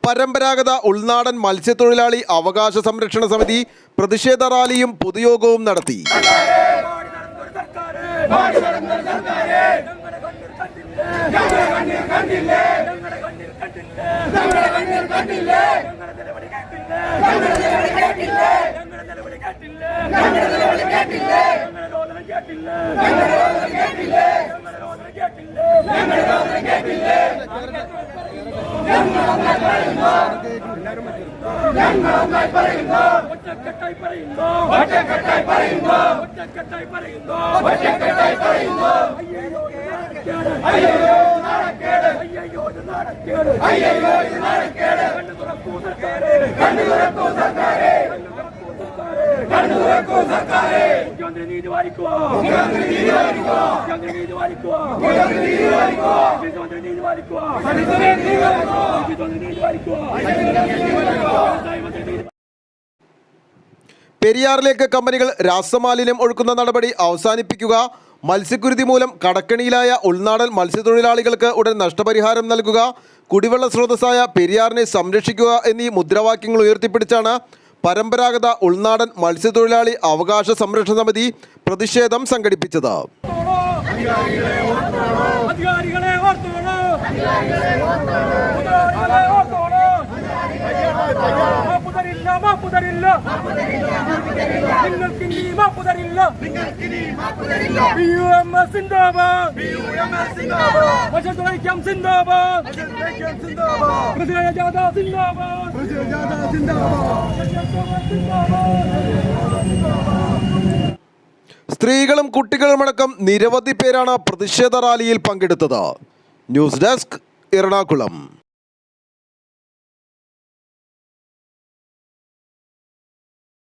പരമ്പരാഗത ഉൾനാടൻ മത്സ്യത്തൊഴിലാളി അവകാശ സംരക്ഷണ സമിതി പ്രതിഷേധ റാലിയും പൊതുയോഗവും നടത്തി. പെരിയാറിലേക്ക് കമ്പനികൾ രാസമാലിന്യം ഒഴുക്കുന്ന നടപടി അവസാനിപ്പിക്കുക, മത്സ്യക്കുരുതി മൂലം കടക്കണിയിലായ ഉൾനാടൻ മത്സ്യത്തൊഴിലാളികൾക്ക് ഉടൻ നഷ്ടപരിഹാരം നൽകുക, കുടിവെള്ള സ്രോതസ്സായ പെരിയാറിനെ സംരക്ഷിക്കുക എന്നീ മുദ്രാവാക്യങ്ങൾ ഉയർത്തിപ്പിടിച്ചാണ് പരമ്പരാഗത ഉൾനാടൻ മത്സ്യത്തൊഴിലാളി അവകാശ സംരക്ഷണ സമിതി പ്രതിഷേധം സംഘടിപ്പിച്ചത്. സ്ത്രീകളും കുട്ടികളുമടക്കം നിരവധി പേരാണ് പ്രതിഷേധ റാലിയിൽ പങ്കെടുത്തത്. News desk, Ernakulam.